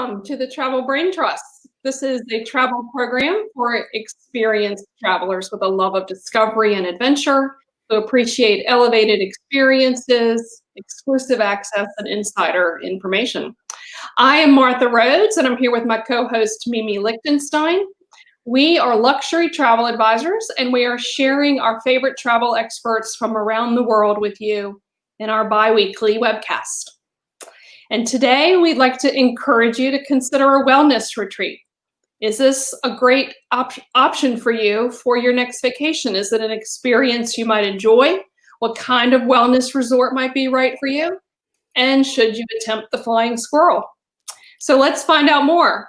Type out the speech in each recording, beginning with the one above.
Welcome to the Travel Brain Trust. This is a travel program for experienced travelers with a love of discovery and adventure who appreciate elevated experiences, exclusive access, and insider information. I am Martha Rhodes, and I'm here with my co host, Mimi Lichtenstein. We are luxury travel advisors, and we are sharing our favorite travel experts from around the world with you in our bi weekly webcast. And today we'd like to encourage you to consider a wellness retreat. Is this a great option for you for your next vacation? Is it an experience you might enjoy? What kind of wellness resort might be right for you? And should you attempt the Flying Squirrel? So let's find out more.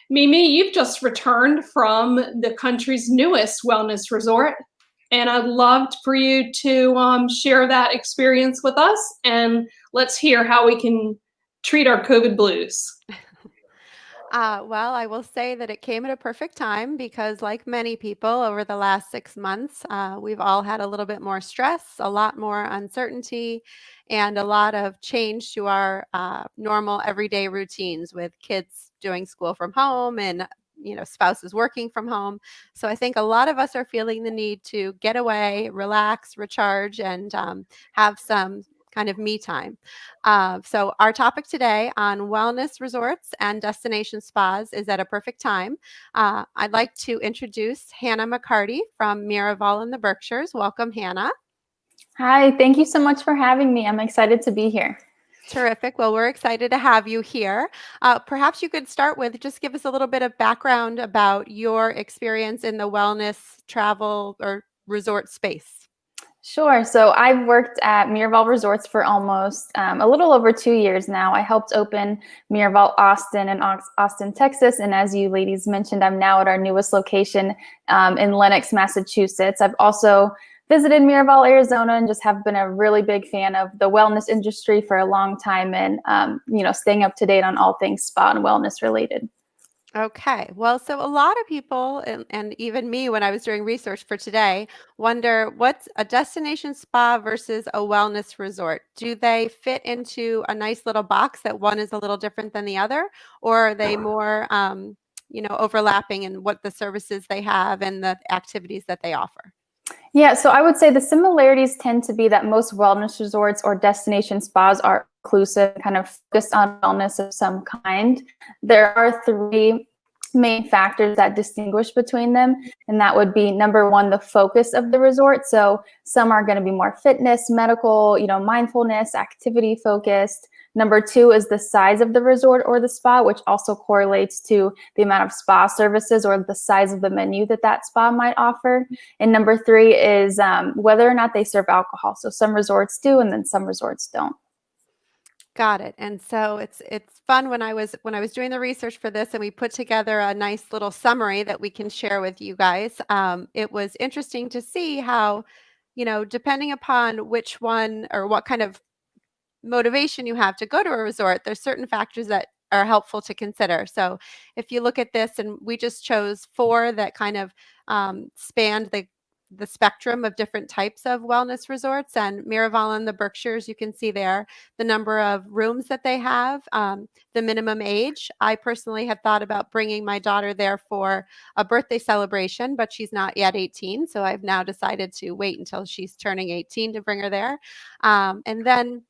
Mimi, you've just returned from the country's newest wellness resort, and I'd love for you to share that experience with us, and let's hear how we can treat our COVID blues. Well, I will say that it came at a perfect time because, like many people over the last 6 months, we've all had a little bit more stress, a lot more uncertainty, and a lot of change to our normal everyday routines with kids doing school from home and spouses working from home. So I think a lot of us are feeling the need to get away, relax, recharge, and have some kind of me time. So our topic today on wellness resorts and destination spas is at a perfect time. I'd like to introduce Hannah Mccarty from Miraval in the Berkshires. Welcome, Hannah. Hi, thank you so much for having me. I'm excited to be here. Terrific. Well, we're excited to have you here. Perhaps you could start with just give us a little bit of background about your experience in the wellness travel or resort space. Sure. So I've worked at Miraval Resorts for almost a little over 2 years now. I helped open Miraval Austin in Austin, Texas. And as you ladies mentioned, I'm now at our newest location in Lenox, Massachusetts. I've also visited Miraval, Arizona, and just have been a really big fan of the wellness industry for a long time and, staying up to date on all things spa and wellness related. Okay. Well, so a lot of people, and even me when I was doing research for today, wonder what's a destination spa versus a wellness resort? Do they fit into a nice little box that one is a little different than the other? Or are they more, overlapping in what the services they have and the activities that they offer? Yeah, so I would say the similarities tend to be that most wellness resorts or destination spas are inclusive, kind of focused on wellness of some kind. There are three main factors that distinguish between them, and that would be number one, the focus of the resort. So some are going to be more fitness, medical, mindfulness, activity focused. Number two is the size of the resort or the spa, which also correlates to the amount of spa services or the size of the menu that spa might offer. And number three is whether or not they serve alcohol. So some resorts do, and then some resorts don't. Got it. And so it's fun when I was doing the research for this and we put together a nice little summary that we can share with you guys. It was interesting to see how, depending upon which one or what kind of motivation you have to go to a resort, there's certain factors that are helpful to consider. So if you look at this, and we just chose 4 that kind of spanned the spectrum of different types of wellness resorts, and Miraval in the Berkshires, you can see there the number of rooms that they have, the minimum age. I personally had thought about bringing my daughter there for a birthday celebration, but she's not yet 18. So I've now decided to wait until she's turning 18 to bring her there. And then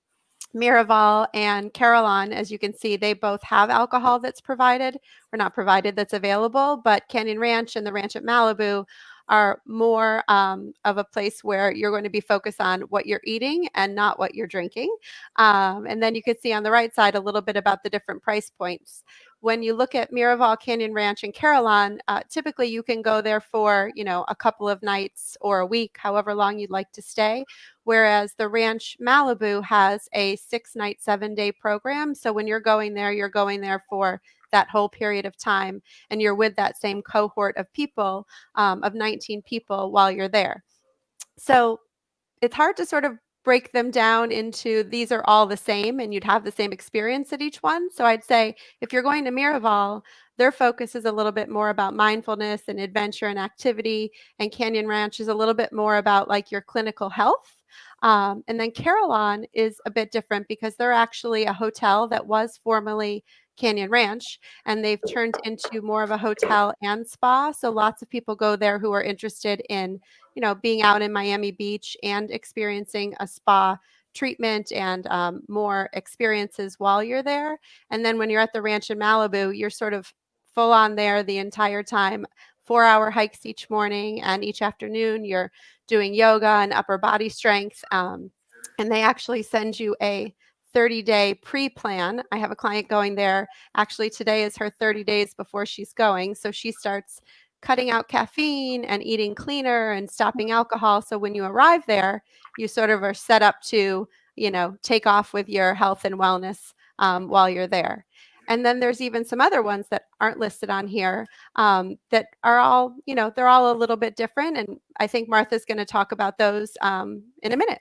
Miraval and Carillon, as you can see, they both have alcohol that's provided, or not provided, that's available, but Canyon Ranch and the Ranch at Malibu are more of a place where you're going to be focused on what you're eating and not what you're drinking. And then you can see on the right side a little bit about the different price points. When you look at Miraval, Canyon Ranch, and Carillon, typically you can go there for, a couple of nights or a week, however long you'd like to stay. Whereas the Ranch Malibu has a 6-night, 7-day program. So when you're going there for that whole period of time, and you're with that same cohort of people, of 19 people while you're there. So it's hard to sort of break them down into these are all the same and you'd have the same experience at each one. So I'd say if you're going to Miraval, their focus is a little bit more about mindfulness and adventure and activity, and Canyon Ranch is a little bit more about like your clinical health. And then Carillon is a bit different because they're actually a hotel that was formerly Canyon Ranch, and they've turned into more of a hotel and spa. So lots of people go there who are interested in, being out in Miami Beach and experiencing a spa treatment and more experiences while you're there. And then when you're at the ranch in Malibu, you're sort of full on there the entire time. 4-hour hikes each morning, and each afternoon you're doing yoga and upper body strength. And they actually send you a 30-day pre-plan. I have a client going there. Actually, today is her 30 days before she's going. So she starts cutting out caffeine and eating cleaner and stopping alcohol. So when you arrive there, you sort of are set up to, take off with your health and wellness while you're there. And then there's even some other ones that aren't listed on here that are all, they're all a little bit different. And I think Martha's going to talk about those in a minute.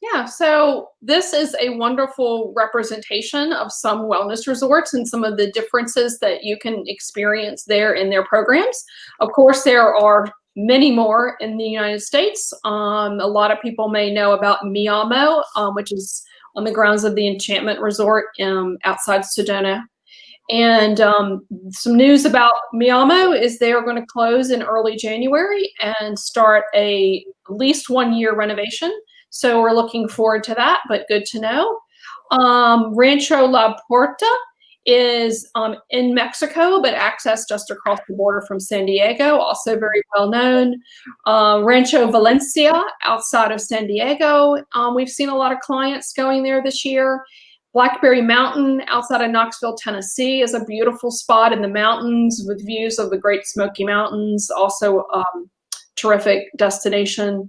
Yeah, so this is a wonderful representation of some wellness resorts and some of the differences that you can experience there in their programs. Of course, there are many more in the United States. A lot of people may know about Miamo, which is on the grounds of the Enchantment Resort outside Sedona. And some news about Miamo is they are going to close in early January and start at least 1 year renovation. So we're looking forward to that, but good to know. Rancho La Puerta is in Mexico, but accessed just across the border from San Diego, also very well known. Rancho Valencia outside of San Diego. We've seen a lot of clients going there this year. Blackberry Mountain outside of Knoxville, Tennessee is a beautiful spot in the mountains with views of the Great Smoky Mountains, also terrific destination.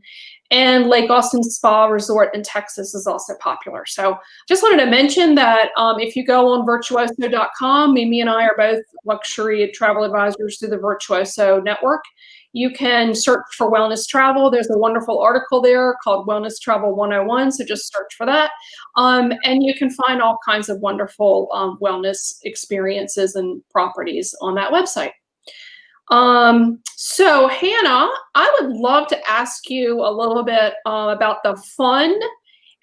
And Lake Austin Spa Resort in Texas is also popular. So just wanted to mention that if you go on virtuoso.com, Mimi and I are both luxury travel advisors through the Virtuoso network. You can search for wellness travel. There's a wonderful article there called Wellness Travel 101. So just search for that. And you can find all kinds of wonderful wellness experiences and properties on that website. So Hannah, I would love to ask you a little bit about the fun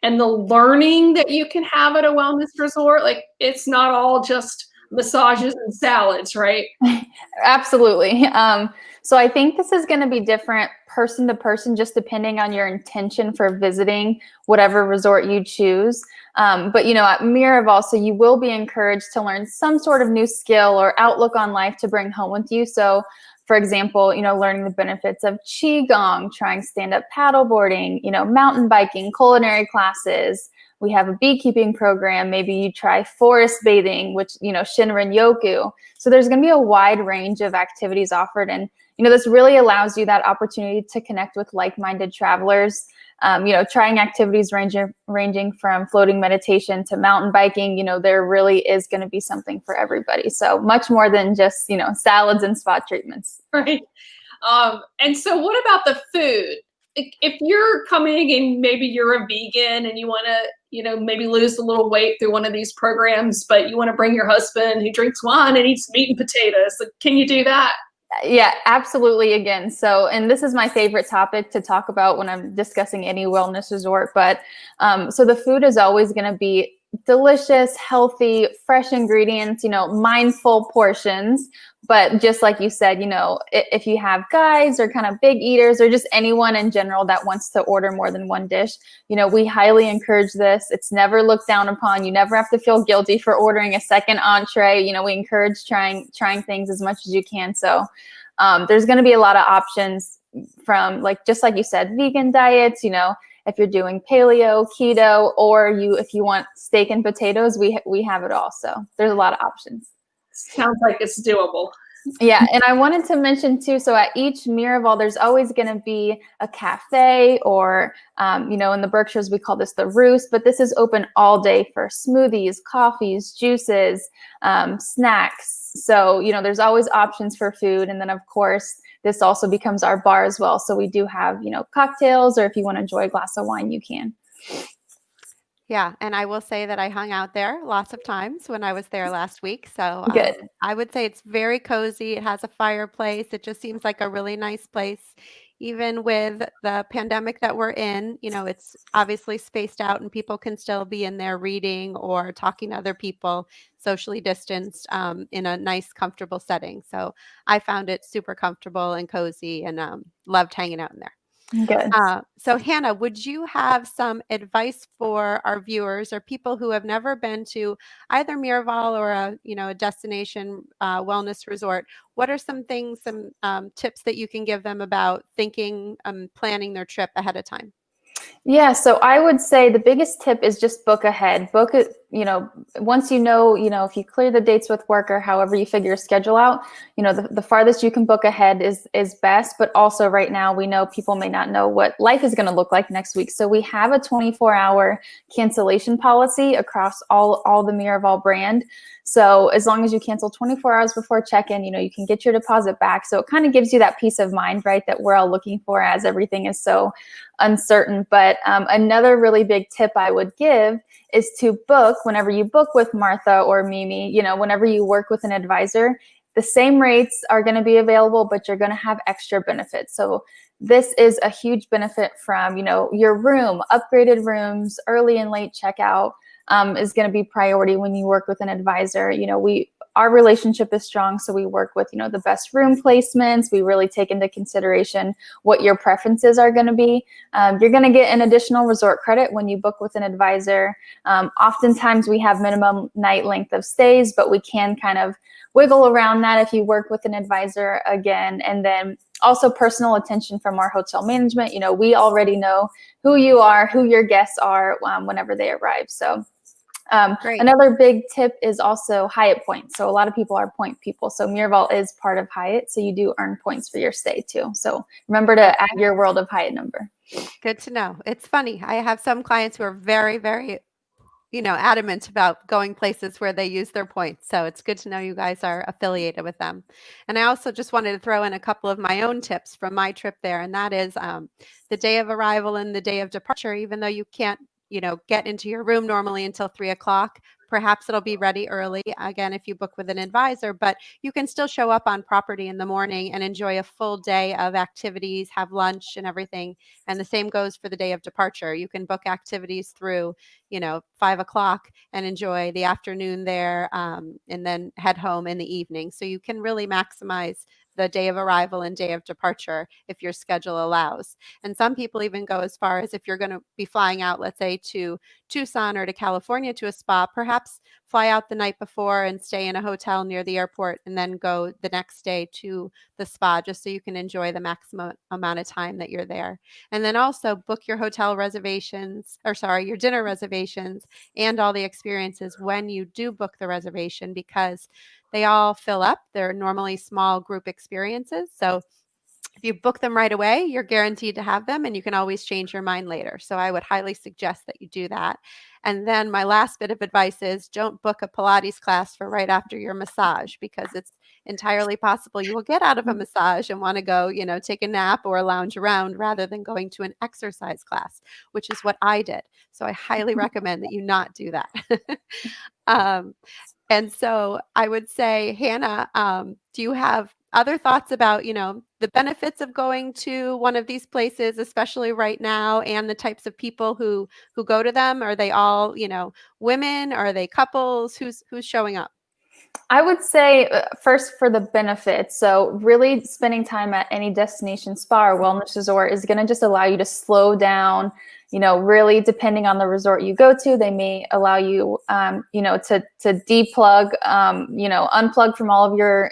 and the learning that you can have at a wellness resort. Like, it's not all just massages and salads, right? Absolutely. So I think this is going to be different person to person, just depending on your intention for visiting whatever resort you choose. But at Miraval, so you will be encouraged to learn some sort of new skill or outlook on life to bring home with you. So for example, learning the benefits of Qigong, trying stand-up paddleboarding, mountain biking, culinary classes. We have a beekeeping program. Maybe you try forest bathing, which, Shinrin Yoku. So there's going to be a wide range of activities offered. And, this really allows you that opportunity to connect with like-minded travelers. Trying activities ranging from floating meditation to mountain biking, there really is going to be something for everybody. So much more than just, salads and spa treatments. Right. And so what about the food? If you're coming and maybe you're a vegan and you want to, maybe lose a little weight through one of these programs, but you want to bring your husband who drinks wine and eats meat and potatoes, can you do that? Yeah, absolutely. Again, and this is my favorite topic to talk about when I'm discussing any wellness resort, but so the food is always going to be delicious, healthy, fresh ingredients, mindful portions. But just like you said, if you have guys or kind of big eaters or just anyone in general that wants to order more than one dish, we highly encourage this. It's never looked down upon. You never have to feel guilty for ordering a second entree. We encourage trying things as much as you can. So there's going to be a lot of options from just like you said, vegan diets, if you're doing paleo, keto, or if you want steak and potatoes, we have it all. So there's a lot of options. Sounds like it's doable. Yeah, and I wanted to mention too, so at each Miraval, there's always going to be a cafe or, in the Berkshires, we call this the Roost, but this is open all day for smoothies, coffees, juices, snacks. So, there's always options for food. And then, of course, this also becomes our bar as well. So we do have, cocktails, or if you want to enjoy a glass of wine, you can. Yeah, and I will say that I hung out there lots of times when I was there last week. So Good. I would say it's very cozy. It has a fireplace. It just seems like a really nice place. even with the pandemic that we're in, it's obviously spaced out and people can still be in there reading or talking to other people, socially distanced, in a nice, comfortable setting. So I found it super comfortable and cozy, and loved hanging out in there. Good. So Hannah, would you have some advice for our viewers or people who have never been to either Miraval or a destination wellness resort? What are some things, some tips that you can give them about thinking, planning their trip ahead of time? Yeah, so I would say the biggest tip is just book ahead. Book it, once if you clear the dates with work or however you figure your schedule out, the farthest you can book ahead is best. But also right now, we know people may not know what life is going to look like next week. So we have a 24-hour cancellation policy across all the Miraval brand. So as long as you cancel 24 hours before check-in, you can get your deposit back. So it kind of gives you that peace of mind, right, that we're all looking for as everything is so uncertain. But another really big tip I would give is to book, whenever you book with Martha or Mimi, whenever you work with an advisor, the same rates are going to be available, but you're going to have extra benefits. So this is a huge benefit from, your room, upgraded rooms, early and late checkout is going to be priority when you work with an advisor. Our relationship is strong, so we work with, the best room placements. We really take into consideration what your preferences are going to be. You're going to get an additional resort credit when you book with an advisor. Oftentimes we have minimum night length of stays, but we can kind of wiggle around that if you work with an advisor again. And then also personal attention from our hotel management. We already know who you are, who your guests are whenever they arrive. So another big tip is also Hyatt points. So a lot of people are point people. So Miraval is part of Hyatt. So you do earn points for your stay too. So remember to add your World of Hyatt number. Good to know. It's funny. I have some clients who are very, very, adamant about going places where they use their points. So it's good to know you guys are affiliated with them. And I also just wanted to throw in a couple of my own tips from my trip there. And that is the day of arrival and the day of departure, even though you can't, get into your room normally until 3:00. Perhaps it'll be ready early, again, if you book with an advisor, but you can still show up on property in the morning and enjoy a full day of activities, have lunch and everything. And the same goes for the day of departure. You can book activities through, 5:00 and enjoy the afternoon there, and then head home in the evening. So you can really maximize the day of arrival and day of departure if your schedule allows. And some people even go as far as, if you're going to be flying out, let's say to Tucson or to California to a spa, perhaps fly out the night before and stay in a hotel near the airport and then go the next day to the spa, just so you can enjoy the maximum amount of time that you're there. And then also book your hotel reservations, your dinner reservations and all the experiences when you do book the reservation, because they all fill up. They're normally small group experiences. So if you book them right away, you're guaranteed to have them, and you can always change your mind later. So I would highly suggest that you do that. And then my last bit of advice is, don't book a Pilates class for right after your massage, because it's entirely possible you will get out of a massage and want to go, take a nap or lounge around rather than going to an exercise class, which is what I did. So I highly recommend that you not do that. And so I would say, Hannah, do you have other thoughts about, the benefits of going to one of these places, especially right now, and the types of people who go to them? Are they all, women? Are they couples? Who's showing up? I would say first for the benefits. So really spending time at any destination spa or wellness resort is going to just allow you to slow down. Really depending on the resort you go to, they may allow you, to deplug, unplug from all of your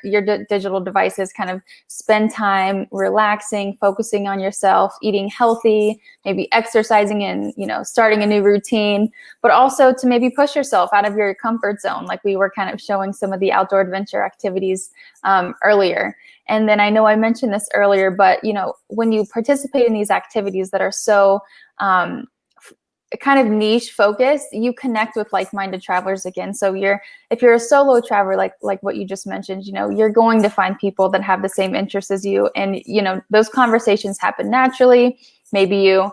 digital devices, kind of spend time relaxing, focusing on yourself, eating healthy, maybe exercising and, starting a new routine, but also to maybe push yourself out of your comfort zone. Like we were kind of showing some of the outdoor adventure activities earlier. And then I know I mentioned this earlier, but, when you participate in these activities that are so kind of niche focused, you connect with like-minded travelers again. So if you're a solo traveler, like what you just mentioned, you're going to find people that have the same interests as you. And, those conversations happen naturally. Maybe you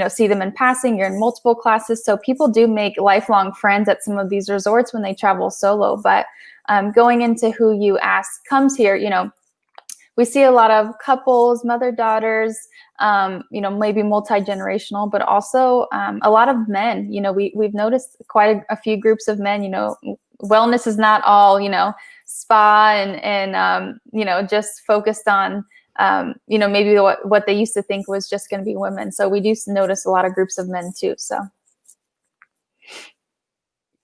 see them in passing, you're in multiple classes. So people do make lifelong friends at some of these resorts when they travel solo. But going into who you ask comes here, we see a lot of couples, mother-daughters, maybe multi-generational, but also a lot of men. We've noticed quite a few groups of men. Wellness is not all, spa and just focused on, maybe what they used to think was just going to be women. So we do notice a lot of groups of men too. So.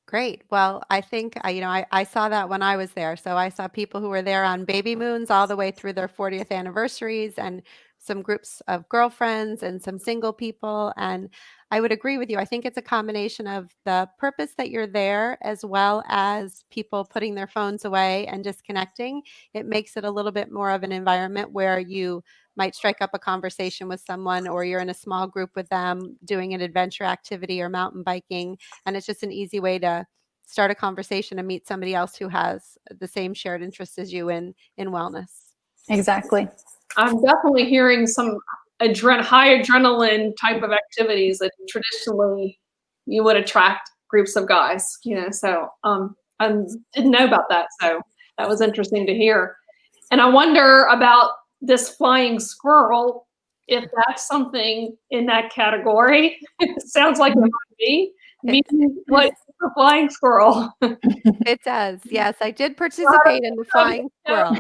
Great. Well, I think, I saw that when I was there. So I saw people who were there on baby moons all the way through their 40th anniversaries, and some groups of girlfriends and some single people. And I would agree with you. I think it's a combination of the purpose that you're there, as well as people putting their phones away and disconnecting. It makes it a little bit more of an environment where you might strike up a conversation with someone, or you're in a small group with them doing an adventure activity or mountain biking. And it's just an easy way to start a conversation and meet somebody else who has the same shared interests as you in wellness. Exactly. I'm definitely hearing some high adrenaline type of activities that traditionally you would attract groups of guys, so I didn't know about that. So that was interesting to hear. And I wonder about this flying squirrel, if that's something in that category. It sounds like it might be. What is a flying squirrel? It does. Yes, I did participate in the flying squirrel.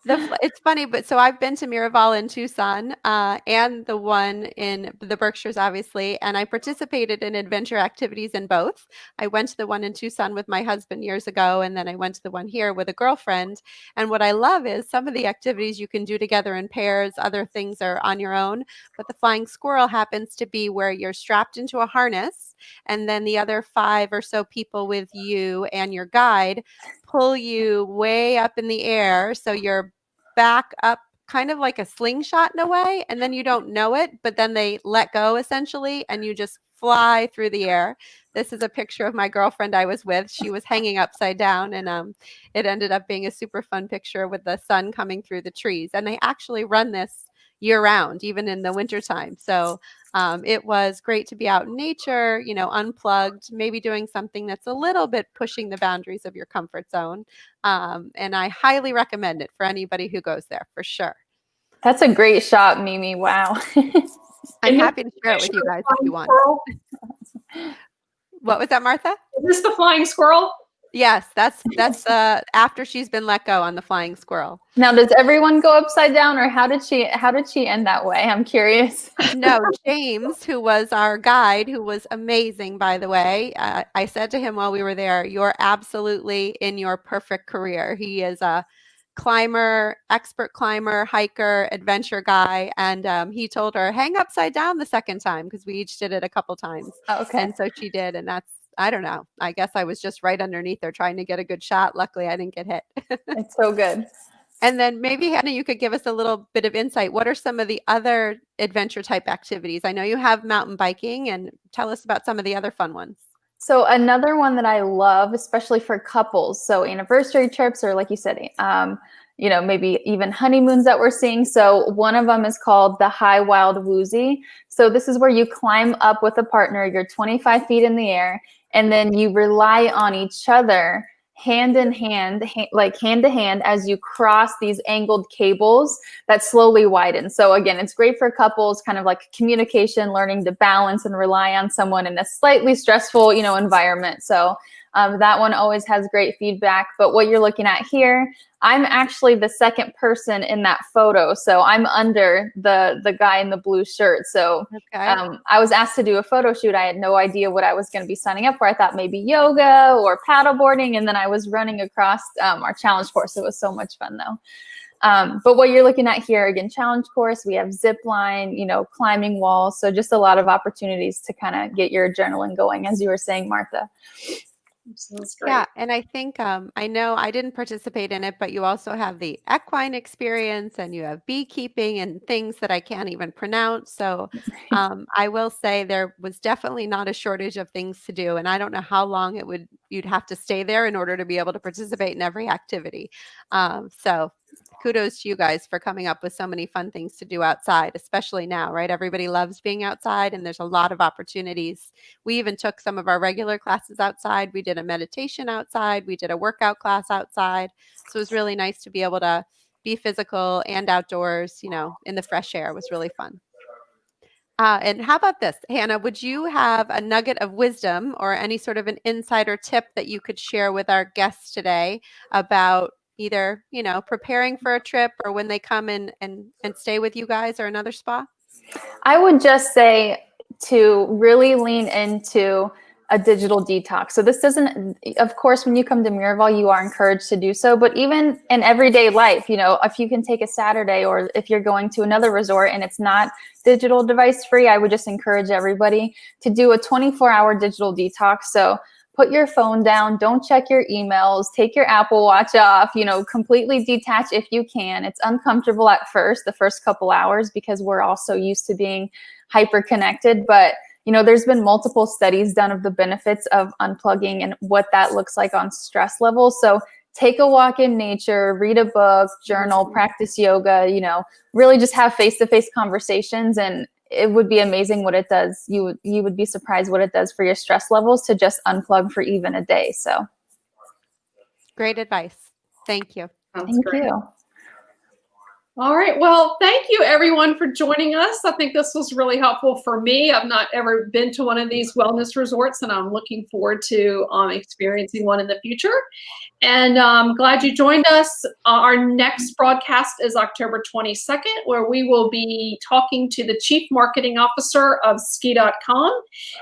It's funny, but so I've been to Miraval in Tucson and the one in the Berkshires, obviously, and I participated in adventure activities in both. I went to the one in Tucson with my husband years ago, and then I went to the one here with a girlfriend. And what I love is some of the activities you can do together in pairs, other things are on your own, but the flying squirrel happens to be where you're strapped into a harness, and then the other 5 or so people with you and your guide pull you way up in the air, so you're back up kind of like a slingshot in a way, and then you don't know it, but then they let go essentially, and you just fly through the air. This is a picture of my girlfriend I was with. She was hanging upside down, and it ended up being a super fun picture with the sun coming through the trees. And they actually run this year round, even in the wintertime. So it was great to be out in nature, unplugged, maybe doing something that's a little bit pushing the boundaries of your comfort zone. And I highly recommend it for anybody who goes there, for sure. That's a great shot, Mimi. Wow. I'm happy to share it with you guys if you want. What was that, Martha? Is this the flying squirrel? Yes, that's after she's been let go on the flying squirrel. Now, does everyone go upside down, or how did she end that way? I'm curious. No, James, who was our guide, who was amazing, by the way. I said to him while we were there, "You're absolutely in your perfect career." He is a climber, expert climber, hiker, adventure guy, and he told her, "Hang upside down the second time," because we each did it a couple times. Oh, okay. And so she did, and I don't know. I guess I was just right underneath her trying to get a good shot. Luckily, I didn't get hit. It's so good. And then maybe, Hannah, you could give us a little bit of insight. What are some of the other adventure type activities? I know you have mountain biking, and tell us about some of the other fun ones. So another one that I love, especially for couples, so anniversary trips, or like you said, maybe even honeymoons that we're seeing. So one of them is called the High Wild Woozy. So this is where you climb up with a partner, you're 25 feet in the air, and then you rely on each other hand in hand, like hand to hand, as you cross these angled cables that slowly widen. So again, it's great for couples, kind of like communication, learning to balance and rely on someone in a slightly stressful, environment. So that one always has great feedback. But what you're looking at here, I'm actually the second person in that photo. So I'm under the guy in the blue shirt. So okay. I was asked to do a photo shoot. I had no idea what I was going to be signing up for. I thought maybe yoga or paddleboarding. And then I was running across our challenge course. It was so much fun though. But what you're looking at here, again, challenge course, we have zip line, climbing walls. So just a lot of opportunities to kind of get your adrenaline going, as you were saying, Martha. Sounds great. Yeah, and I think I know I didn't participate in it, but you also have the equine experience, and you have beekeeping and things that I can't even pronounce. So I will say there was definitely not a shortage of things to do, and I don't know how long you'd have to stay there in order to be able to participate in every activity. So kudos to you guys for coming up with so many fun things to do outside, especially now, right? Everybody loves being outside and there's a lot of opportunities. We even took some of our regular classes outside. We did a meditation outside. We did a workout class outside. So it was really nice to be able to be physical and outdoors, in the fresh air. It was really fun. And how about this, Hannah? Would you have a nugget of wisdom or any sort of an insider tip that you could share with our guests today about either, preparing for a trip or when they come in and stay with you guys or another spa? I would just say to really lean into a digital detox. So this doesn't, of course, when you come to Miraval, you are encouraged to do so, but even in everyday life, if you can take a Saturday or if you're going to another resort and it's not digital device free, I would just encourage everybody to do a 24-hour digital detox. So put your phone down, don't check your emails, take your Apple Watch off, completely detach if you can. It's uncomfortable at first, the first couple hours, because we're all so used to being hyper connected, but there's been multiple studies done of the benefits of unplugging and what that looks like on stress levels. So take a walk in nature, read a book, journal, practice yoga, really just have face-to-face conversations, and it would be amazing what it does. You would be surprised what it does for your stress levels to just unplug for even a day. So great advice. Thank you. Thank you. All right. Well, thank you everyone for joining us. I think this was really helpful for me. I've not ever been to one of these wellness resorts, and I'm looking forward to experiencing one in the future. And I'm glad you joined us. Our next broadcast is October 22nd, where we will be talking to the Chief Marketing Officer of ski.com.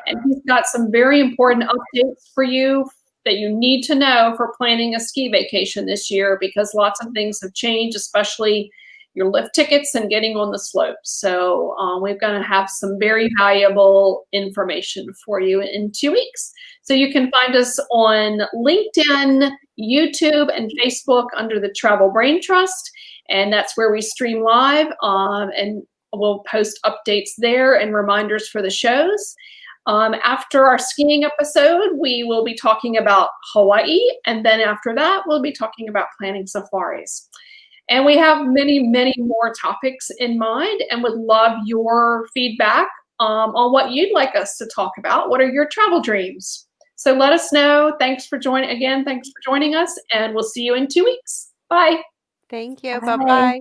And he's got some very important updates for you that you need to know for planning a ski vacation this year, because lots of things have changed, especially your lift tickets and getting on the slopes. So we're going to have some very valuable information for you in 2 weeks. So you can find us on LinkedIn, YouTube, and Facebook under the Travel Brain Trust. And that's where we stream live, and we'll post updates there and reminders for the shows. After our skiing episode, we will be talking about Hawaii. And then after that, we'll be talking about planning safaris. And we have many, many more topics in mind, and would love your feedback on what you'd like us to talk about. What are your travel dreams? So let us know. Thanks for joining us, and we'll see you in 2 weeks. Bye. Thank you. Bye. Bye-bye.